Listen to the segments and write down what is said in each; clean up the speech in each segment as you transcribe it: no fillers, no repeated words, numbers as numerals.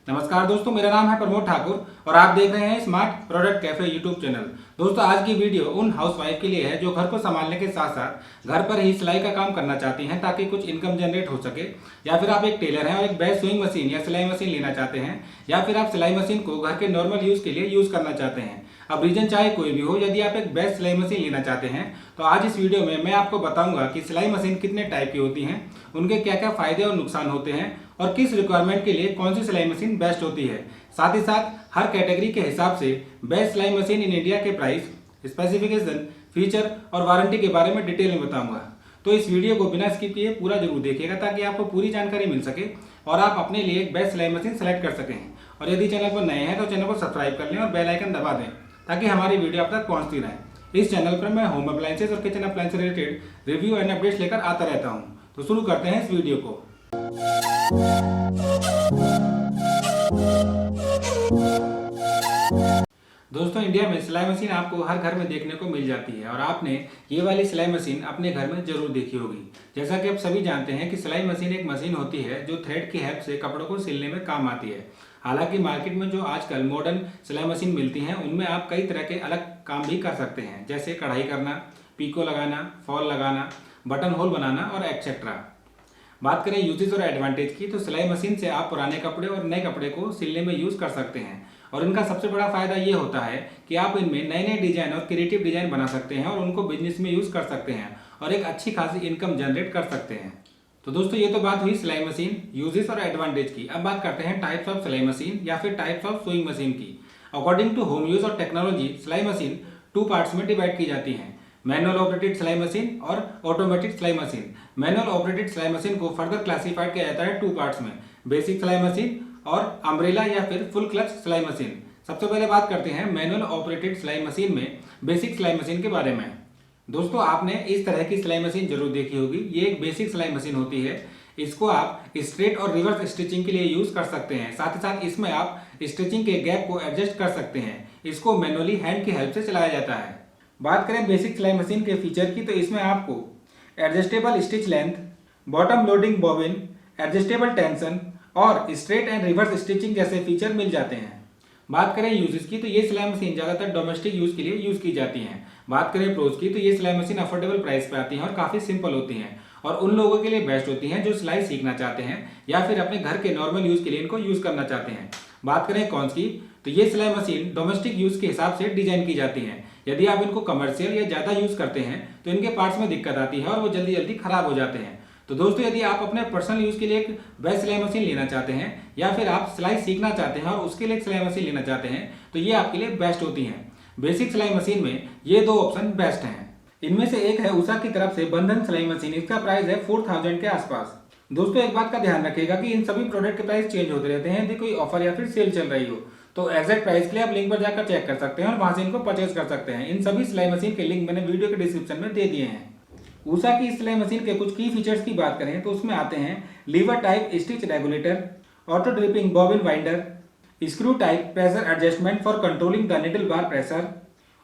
नमस्कार दोस्तों, मेरा नाम है प्रमोद ठाकुर और आप देख रहे हैं smart product cafe YouTube channel. दोस्तों, आज की वीडियो उन हाउसवाइफ के लिए है जो घर को संभालने के साथ साथ घर पर ही सिलाई का काम करना चाहती हैं ताकि कुछ इनकम जनरेट हो सके। या फिर आप एक टेलर हैं और एक बेस्ट स्विंग मशीन या सिलाई मशीन लेना चाहते हैं, या फिर आप सिलाई मशीन को घर के नॉर्मल यूज़ के लिए यूज़ करना चाहते हैं। अब रीजन चाहे कोई भी हो, यदि आप एक बेस्ट सिलाई मशीन लेना चाहते हैं तो आज इस वीडियो में मैं आपको बताऊंगा कि सिलाई मशीन कितने टाइप की होती हैं, उनके क्या क्या फायदे और नुकसान होते हैं और किस रिक्वायरमेंट के लिए कौन सी सिलाई मशीन बेस्ट होती है। साथ ही साथ हर कैटेगरी के हिसाब से बेस्ट सिलाई मशीन इन इंडिया के प्राइस, स्पेसिफिकेशन, फीचर और वारंटी के बारे में डिटेल में बताऊंगा। तो इस वीडियो को बिना स्किप किए पूरा जरूर देखिएगा ताकि आपको पूरी जानकारी मिल सके और आप अपने लिए एक बेस्ट सिलाई मशीन सेलेक्ट कर सकें। और यदि चैनल पर नए हैं तो चैनल को सब्सक्राइब कर लें और बेल आइकन दबा दें ताकि हमारी वीडियो आप तक पहुंचती रहे। इस चैनल पर मैं होम अप्लायंसेज और किचन अप्लायंस से रिलेटेड रिव्यू एंड अपडेट्स लेकर आता रहता हूं। तो शुरू करते हैं इस वीडियो को। दोस्तों, इंडिया में सिलाई मशीन आपको हर घर में देखने को मिल जाती है और आपने ये वाली सिलाई मशीन अपने घर में जरूर देखी होगी। जैसा कि आप सभी जानते हैं कि सिलाई मशीन एक मशीन होती है जो थ्रेड की हेल्प से कपड़ों को सिलने में काम आती है। हालांकि मार्केट में जो आजकल मॉडर्न सिलाई मशीन मिलती हैं उनमें आप कई तरह के अलग काम भी कर सकते हैं, जैसे कढ़ाई करना, पीको लगाना, फॉल लगाना, बटन होल बनाना और एक्सेट्रा। बात करें यूजेस और एडवांटेज की, तो सिलाई मशीन से आप पुराने कपड़े और नए कपड़े को सिलने में यूज़ कर सकते हैं और इनका सबसे बड़ा फायदा ये होता है कि आप इनमें नए नए डिजाइन और क्रिएटिव डिजाइन बना सकते हैं और उनको बिजनेस में यूज़ कर सकते हैं और एक अच्छी खासी इनकम जनरेट कर सकते हैं। तो दोस्तों, ये तो बात हुई सिलाई मशीन यूजेस और एडवांटेज की। अब बात करते हैं टाइप्स ऑफ सिलाई मशीन या फिर टाइप्स ऑफ सोइंग मशीन की। अकॉर्डिंग टू होम यूज और टेक्नोलॉजी, सिलाई मशीन 2 पार्ट्स में डिवाइड की जाती है, मैनुअल ऑपरेटेड सिलाई मशीन और ऑटोमेटिक सिलाई मशीन। मैनुअल ऑपरेटेड सिलाई मशीन को फर्दर क्लासिफाइड किया जाता है 2 पार्ट्स में, बेसिक सिलाई मशीन और अम्ब्रेला या फिर फुल क्लच सिलाई मशीन। सबसे पहले बात करते हैं मैनुअल ऑपरेटेड सिलाई मशीन में बेसिक सिलाई मशीन के बारे में। दोस्तों, आपने इस तरह की सिलाई मशीन जरूर देखी होगी। ये एक बेसिक सिलाई मशीन होती है। इसको आप स्ट्रेट और रिवर्स स्टिचिंग के लिए यूज कर सकते हैं। साथ ही साथ इसमें आप स्टिचिंग के गैप को एडजस्ट कर सकते हैं। इसको मैनुअली हैंड की हेल्प से चलाया जाता है। बात करें बेसिक सिलाई मशीन के फीचर की, तो इसमें आपको adjustable stitch length, bottom loading bobbin, adjustable tension और स्ट्रेट एंड रिवर्स स्टिचिंग जैसे फीचर मिल जाते हैं। बात करें यूजेस की, तो ये सिलाई मशीन ज़्यादातर डोमेस्टिक यूज़ के लिए यूज़ की जाती हैं। बात करें प्रोज की, तो ये सिलाई मशीन अफोर्डेबल प्राइस पे आती हैं और काफ़ी सिंपल होती हैं और उन लोगों के लिए बेस्ट होती हैं जो सिलाई सीखना चाहते हैं या फिर अपने घर के नॉर्मल यूज़ के लिए इनको यूज़ करना चाहते हैं। बात करें कॉन्स की, तो ये सिलाई मशीन डोमेस्टिक यूज़ के हिसाब से डिजाइन की जाती हैं। यदि आप इनको कमर्शियल या ज़्यादा यूज़ करते हैं तो इनके पार्ट्स में दिक्कत आती है और वो जल्दी जल्दी खराब हो जाते हैं। तो दोस्तों, यदि आप अपने पर्सनल यूज़ के लिए एक बेस्ट सिलाई मशीन लेना चाहते हैं या फिर आप सिलाई सीखना चाहते हैं और उसके लिए एक सिलाई मशीन लेना चाहते हैं तो ये आपके लिए बेस्ट होती हैं। बेसिक सिलाई मशीन में ये 2 ऑप्शन बेस्ट हैं। इनमें से एक है उषा की तरफ से बंधन सिलाई मशीन। इसका प्राइस है 4000 के आसपास। दोस्तों, एक बात का ध्यान रखिएगा कि इन सभी प्रोडक्ट के प्राइस चेंज होते रहते हैं। यदि कोई ऑफर या फिर सेल चल रही हो तो एग्जैक्ट प्राइस के लिए आप लिंक पर जाकर चेक कर सकते हैं और वहां से इनको परचेज कर सकते हैं। इन सभी सिलाई मशीन के लिंक मैंने वीडियो के डिस्क्रिप्शन में दे दिए हैं। उषा की सिलाई मशीन के कुछ की फीचर्स की बात करें तो उसमें आते हैं lever type stitch regulator, auto dripping bobbin winder, screw type pressure adjustment for controlling the needle bar pressure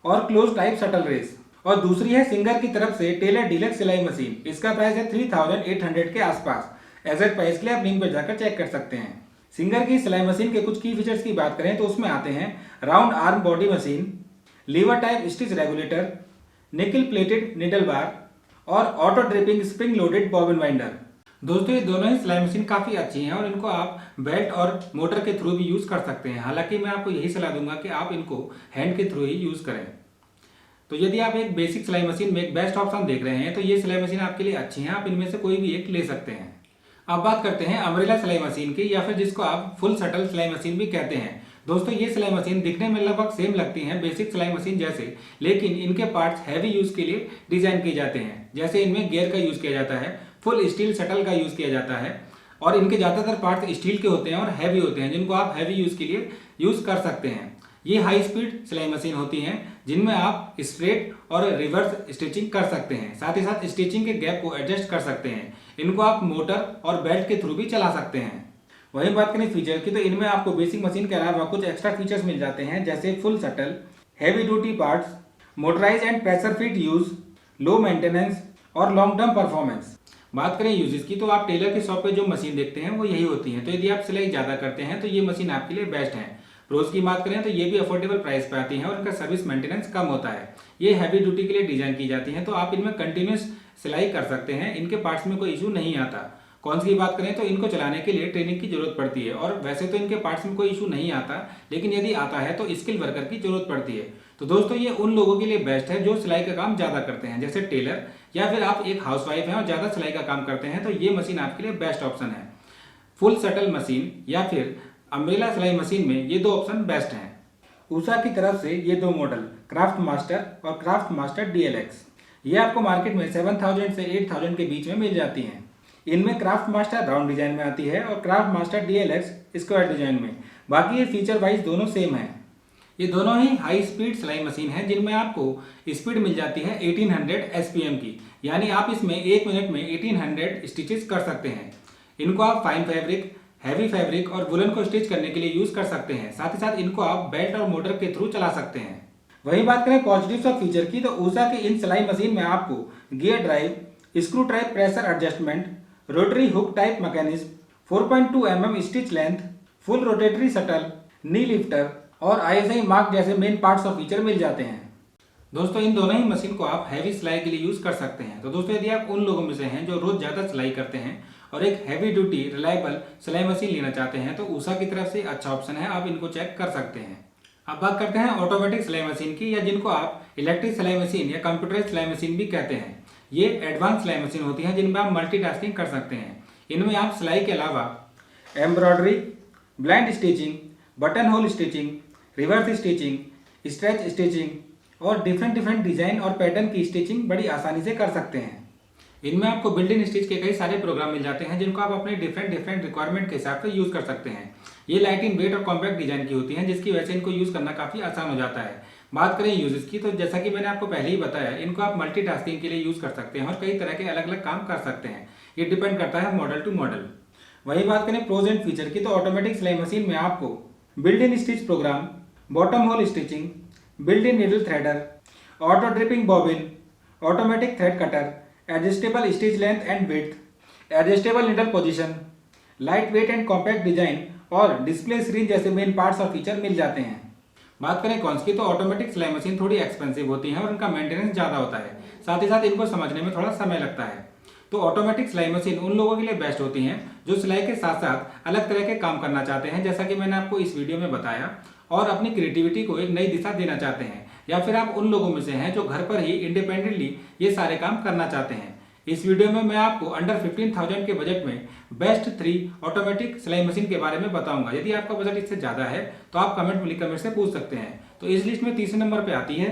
और क्लोज टाइप शटल रेस। और दूसरी है सिंगर की तरफ से टेलर डीलक्स सिलाई मशीन। इसका प्राइस है 3800 के आसपास। एग्जैक्ट प्राइस के लिए आप लिंक पर जाकर चेक कर सकते हैं। सिंगर की सिलाई मशीन के कुछ की फीचर्स की बात करें तो उसमें आते हैं round arm body machine, lever type stitch regulator, nickel plated needle bar और auto dripping spring loaded bobbin winder. दोस्तों, ये दोनों ही सिलाई मशीन काफ़ी अच्छी हैं और इनको आप बेल्ट और मोटर के थ्रू भी यूज़ कर सकते हैं। हालांकि मैं आपको यही सलाह दूंगा कि आप इनको हैंड के थ्रू ही यूज़ करें। तो यदि आप एक बेसिक सिलाई मशीन में एक बेस्ट ऑप्शन देख रहे हैं तो ये सिलाई मशीन आपके लिए अच्छी हैं। आप इनमें से कोई भी एक ले सकते हैं। अब बात करते हैं अम्ब्रेला सिलाई मशीन की या फिर जिसको आप फुल शटल सिलाई मशीन भी कहते हैं। दोस्तों, ये सिलाई मशीन दिखने में लगभग सेम लगती हैं बेसिक सिलाई मशीन जैसे, लेकिन इनके पार्ट्स हैवी यूज़ के लिए डिजाइन किए जाते हैं। जैसे इनमें गियर का यूज़ किया जाता है, फुल स्टील शटल का यूज़ किया जाता है और इनके ज़्यादातर पार्ट्स स्टील के होते हैं और हैवी होते हैं जिनको आप हैवी यूज़ के लिए यूज़ कर सकते हैं। ये हाई स्पीड सिलाई मशीन होती हैं जिनमें आप स्ट्रेट और रिवर्स स्टिचिंग कर सकते हैं। साथ ही साथ स्टिचिंग के गैप को एडजस्ट कर सकते हैं। इनको आप मोटर और बेल्ट के थ्रू भी चला सकते हैं। वहीं बात करें फीचर की, तो इनमें आपको बेसिक मशीन के अलावा कुछ एक्स्ट्रा फीचर्स मिल जाते हैं जैसे full shuttle, heavy duty parts, motorise and pressure fit use, low maintenance और लॉन्ग टर्म परफॉर्मेंस। बात करें यूजेस की, तो आप टेलर के शॉप पे जो मशीन देखते हैं वो यही होती हैं। तो यदि आप सिलाई ज़्यादा करते हैं तो ये मशीन आपके लिए बेस्ट है। प्रोज की बात करें तो ये भी अफोर्डेबल प्राइस पे आती हैं और इनका सर्विस मेंटेनेंस कम होता है। ये हैवी ड्यूटी के लिए डिजाइन की जाती हैं, तो आप इनमें कंटिन्यूस सिलाई कर सकते हैं, इनके पार्ट्स में कोई इशू नहीं आता। कॉन्स की बात करें तो इनको चलाने के लिए ट्रेनिंग की जरूरत पड़ती है, और वैसे तो इनके पार्ट्स में कोई इशू नहीं आता, लेकिन यदि आता है तो स्किल वर्कर की जरूरत पड़ती है। तो दोस्तों ये उन लोगों के लिए बेस्ट है जो सिलाई का काम ज़्यादा करते हैं, जैसे टेलर, या फिर आप एक हाउसवाइफ हैं और ज़्यादा सिलाई का काम करते हैं, तो ये मशीन आपके लिए बेस्ट ऑप्शन है। फुल शटल मशीन या फिर अम्ब्रेला सिलाई मशीन में ये दो ऑप्शन बेस्ट हैं। उषा की तरफ से ये दो मॉडल क्राफ्ट मास्टर और क्राफ्ट मास्टर DLX, ये आपको मार्केट में 7000 से 8000 के बीच में मिल जाती हैं। इनमें क्राफ्ट मास्टर राउंड डिजाइन में आती है और craft master DLX square design में। बाकी ये फीचर वाइज दोनों सेम है। ये दोनों ही हाई स्पीड सिलाई मशीन है, जिनमें आपको स्पीड मिल जाती है 1800 SPM की, यानी आप इसमें 1 मिनट में 1800 स्टिचेस कर सकते हैं। इनको आप फाइन फैब्रिक, हैवी फैब्रिक और वुलन को स्टिच करने के लिए यूज कर सकते हैं। साथ ही साथ इनको आप बेल्ट और मोटर के थ्रू चला सकते हैं। वही बात करें पॉजिटिव्स और फीचर की, तो उषा की इन सिलाई मशीन में आपको gear drive, screw type pressure adjustment, rotary hook type mechanism, 4.2 mm stitch length, full rotatory shuttle, knee lifter और ISI मार्क जैसे मेन पार्ट्स और फीचर मिल जाते हैं। दोस्तों इन दोनों ही मशीन को आप हैवी सिलाई के लिए यूज कर सकते हैं। तो दोस्तों यदि आप उन लोगों में से हैं जो रोज ज्यादा सिलाई करते हैं और एक हैवी ड्यूटी रिलायबल सिलाई मशीन लेना चाहते हैं, तो उषा की तरफ से अच्छा ऑप्शन है, आप इनको चेक कर सकते हैं। अब बात करते हैं ऑटोमेटिक सिलाई मशीन की, या जिनको आप इलेक्ट्रिक सिलाई मशीन या कंप्यूटराइज्ड सिलाई मशीन भी कहते हैं। ये एडवांस सिलाई मशीन होती हैं जिनमें आप मल्टीटास्किंग कर सकते हैं। इनमें आप सिलाई के अलावा embroidery, blind stitching, button whole stitching, reverse stitching, stretch stitching और डिफरेंट डिजाइन और पैटर्न की स्टिचिंग बड़ी आसानी से कर सकते हैं। इनमें आपको बिल्ट इन स्टिच के कई सारे प्रोग्राम मिल जाते हैं, जिनको आप अपने डिफरेंट रिक्वायरमेंट के हिसाब से यूज कर सकते हैं। ये लाइट इन वेट और कॉम्पैक्ट डिजाइन की होती हैं, जिसकी वजह से इनको यूज करना काफी आसान हो जाता है। बात करें यूजेस की, तो जैसा कि मैंने आपको पहले ही बताया, इनको आप मल्टीटास्किंग के लिए यूज कर सकते हैं और कई तरह के अलग अलग काम कर सकते हैं। ये डिपेंड करता है मॉडल टू मॉडल। वही बात करें प्रोज एंड फीचर की, तो ऑटोमेटिक सिलाई मशीन में आपको built in stitch program, bottom hole stitching, built in needle threader, auto dripping bobbin, automatic thread cutter, adjustable stitch length and width, adjustable needle position, light weight and compact design और display screen जैसे main parts और feature मिल जाते हैं। बात करें cons की, तो ऑटोमेटिक सिलाई मशीन थोड़ी एक्सपेंसिव होती है और उनका मेंटेनेंस ज़्यादा होता है, साथ ही साथ इनको समझने में थोड़ा समय लगता है। तो ऑटोमेटिक सिलाई मशीन उन लोगों के लिए बेस्ट होती हैं जो सिलाई के साथ साथ अलग तरह के काम करना चाहते हैं, जैसा कि मैंने आपको इस वीडियो में बताया, और अपनी क्रिएटिविटी को एक नई दिशा देना चाहते हैं। या फिर आप उन लोगों में से हैं जो घर पर ही इंडिपेंडेंटली ये सारे काम करना चाहते हैं। इस वीडियो में मैं आपको अंडर 15,000 के बजट में बेस्ट 3 ऑटोमेटिक सिलाई मशीन के बारे में बताऊंगा। यदि आपका बजट इससे ज़्यादा है तो आप कमेंट में लिखकर मेरे से पूछ सकते हैं। तो इस लिस्ट में तीसरे नंबर पे आती है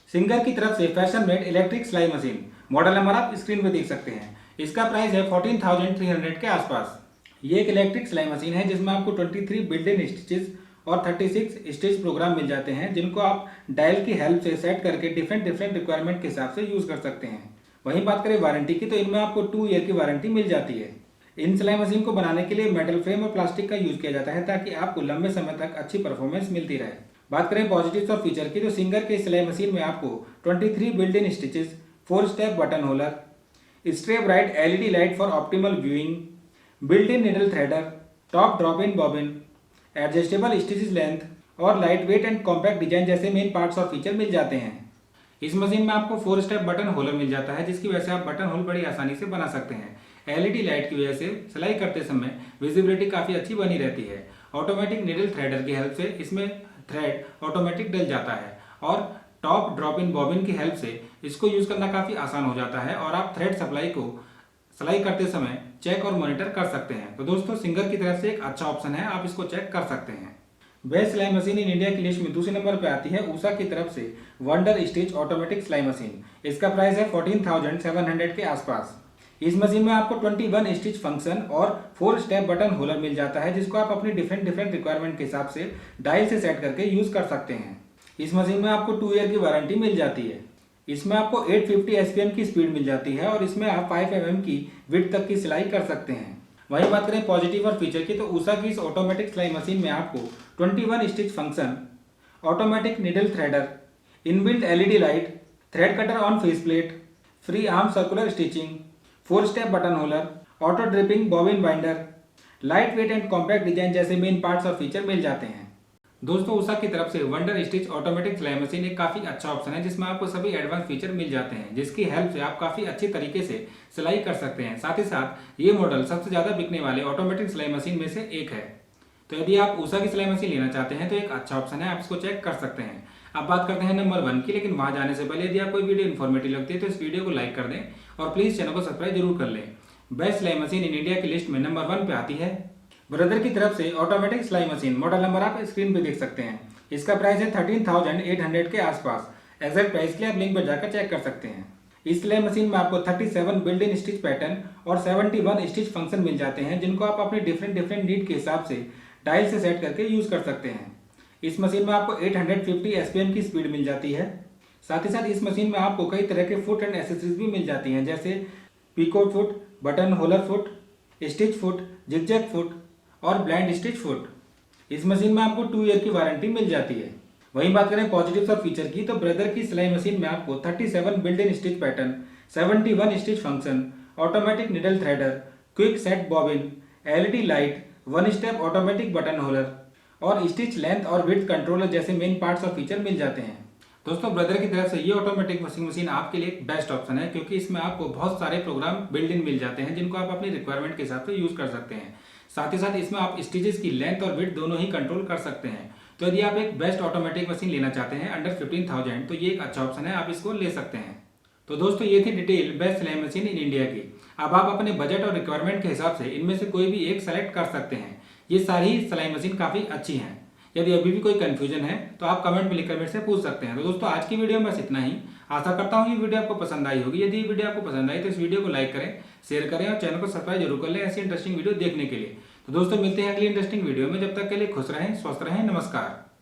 सिंगर की तरफ से फैशन मेड इलेक्ट्रिक सिलाई मशीन। मॉडल नंबर आप स्क्रीन पे देख सकते हैं। इसका प्राइस है 14,300 के आसपास। ये एक इलेक्ट्रिक सिलाई मशीन है जिसमें आपको 23 बिल्ट इन स्टिचेस और 36 स्टिच प्रोग्राम मिल जाते हैं, जिनको आप डायल की हेल्प से सेट करके डिफरेंट रिक्वायरमेंट के हिसाब से यूज कर सकते हैं। वहीं बात करें वारंटी की, तो इनमें आपको 2 ईयर की वारंटी मिल जाती है। इन सिलाई मशीन को बनाने के लिए मेटल फ्रेम और प्लास्टिक का यूज किया जाता है, ताकि आपको लंबे समय तक अच्छी परफॉर्मेंस मिलती रहे। बात करें पॉजिटिव्स और फीचर की, तो सिंगर के सिलाई मशीन में आपको 23 built in stitches, 4 step button holer, extra bright LED light for optimal viewing, built in needle threader, top drop in bobbin, adjustable stitches length और light weight and compact design जैसे main parts और feature मिल जाते हैं। इस machine में आपको 4 step button holer मिल जाता है, जिसकी वजह से आप बटन होल बड़ी आसानी से बना सकते हैं। LED लाइट की वजह से सिलाई करते समय विजिबिलिटी काफ़ी अच्छी बनी रहती है। ऑटोमेटिक निडल थ्रेडर की हेल्प से इसमें थ्रेड ऑटोमेटिक डल जाता है और टॉप ड्रॉप इन बॉबिन की हेल्प से इसको यूज करना काफ़ी आसान हो जाता है और आप थ्रेड सप्लाई को सिलाई करते समय चेक और मॉनिटर कर सकते हैं। तो दोस्तों सिंगर की तरफ से एक अच्छा ऑप्शन है, आप इसको चेक कर सकते हैं। बेस्ट सिलाई मशीन इन इंडिया की लिस्ट में दूसरे नंबर पर आती है उषा की तरफ से वंडर स्टिच ऑटोमेटिक सिलाई मशीन। इसका प्राइस है 14,700 के आसपास। इस मशीन में आपको 21 स्टिच फंक्शन और 4 स्टेप बटन होलर मिल जाता है, जिसको आप अपनी डिफरेंट रिक्वायरमेंट के हिसाब से डायल से सेट करके यूज कर सकते हैं। इस मशीन में आपको 2 ईयर की वारंटी मिल जाती है। इसमें आपको 850 SPM की स्पीड मिल जाती है और इसमें आप 5 mm की विड्थ तक की सिलाई कर सकते हैं। वहीं बात करें पॉजिटिव और फीचर की, तो उषा की इस ऑटोमेटिक सिलाई मशीन में आपको 21 stitch function, automatic needle threader, inbuilt LED light, thread cutter on face plate, free arm circular stitching, 4 step button holder, auto dripping bobbin binder, light weight and compact design जैसे main parts और feature मिल जाते हैं। दोस्तों उषा की तरफ से wonder stitch automatic सिलाई मशीन एक काफी अच्छा ऑप्शन है जिसमें आपको सभी एडवांस फीचर मिल जाते हैं, जिसकी हेल्प से आप काफी अच्छे तरीके से सिलाई कर सकते हैं। साथ ही साथ ये मॉडल सबसे ज्यादा बिकने वाले ऑटोमेटिक सिलाई मशीन में से एक है। तो यदि आप उषा की सिलाई मशीन लेना चाहते हैं तो एक अच्छा ऑप्शन है, आप इसको चेक कर सकते हैं। अब बात करते हैं नंबर 1 की, लेकिन वहां जाने से पहले यदि आपको वीडियो इन्फॉर्मेटिव लगती है तो इस वीडियो को लाइक कर दें और प्लीज चैनल को सब्सक्राइब जरूर कर लें। बेस्ट सिलाई मशीन इन इंडिया की लिस्ट में नंबर 1 पे आती है ब्रदर की तरफ से ऑटोमेटिक सिलाई मशीन। मॉडल नंबर आप स्क्रीन पे देख सकते हैं। इसका प्राइस है 13,800 के आसपास। एग्जैक्ट प्राइस के लिए आप लिंक पर जाकर चेक कर सकते हैं। इस सिलाई मशीन में आपको 37 बिल्ट इन स्टिच पैटर्न और 71 स्टिच फंक्शन मिल जाते हैं, जिनको आप अपने डिफरेंट नीड के हिसाब से डायल से सेट करके यूज कर सकते हैं। इस मशीन में आपको 850 एसपीएम की स्पीड मिल जाती है। साथ ही साथ इस मशीन में आपको कई तरह के फुट एंड एसेसरीज भी मिल जाती हैं, जैसे picot foot, button holer foot, stitch foot, zigzag foot और ब्लाइंड स्टिच फुट। इस मशीन में आपको 2 ईयर की वारंटी मिल जाती है। वहीं बात करें पॉजिटिव और फीचर की, तो ब्रदर की सिलाई मशीन में आपको 37 built in stitch pattern, 71 stitch function, automatic needle threader, quick set bobbin, LED light, 1 step automatic button holder और स्टिच लेंथ और विड्थ कंट्रोलर जैसे मेन पार्ट्स और फीचर मिल जाते हैं। दोस्तों ब्रदर की तरफ से ये ऑटोमेटिक वॉशिंग मशीन आपके लिए एक बेस्ट ऑप्शन है, क्योंकि इसमें आपको बहुत सारे प्रोग्राम बिल्ड इन मिल जाते हैं जिनको आप अपनी रिक्वायरमेंट के हिसाब से यूज कर सकते हैं। साथ ही साथ इसमें आप स्टिचेस की लेंथ और विड्थ दोनों ही कंट्रोल कर सकते हैं। तो यदि आप एक बेस्ट ऑटोमेटिक मशीन लेना चाहते हैं अंडर 15,000 तो ये एक अच्छा ऑप्शन है, आप इसको ले सकते हैं। तो दोस्तों ये थी डिटेल बेस्ट सिलाई मशीन इन इंडिया की। अब आप अपने बजट और रिक्वायरमेंट के हिसाब से इनमें से कोई भी एक सेलेक्ट कर सकते हैं। ये सारी सिलाई मशीन काफ़ी अच्छी हैं। यदि अभी भी कोई कंफ्यूजन है तो आप कमेंट में लिखकर मेरे से पूछ सकते हैं। तो दोस्तों आज की वीडियो में बस इतना ही। आशा करता हूँ ये वीडियो आपको पसंद आई होगी। यदि ये वीडियो आपको पसंद आई तो इस वीडियो को लाइक करें, शेयर करें और चैनल को सब्सक्राइब जरूर कर लें ऐसी इंटरेस्टिंग वीडियो देखने के लिए। तो दोस्तों मिलते हैं अगली इंटरेस्टिंग वीडियो में। जब तक के लिए खुश रहें, स्वस्थ रहें, नमस्कार।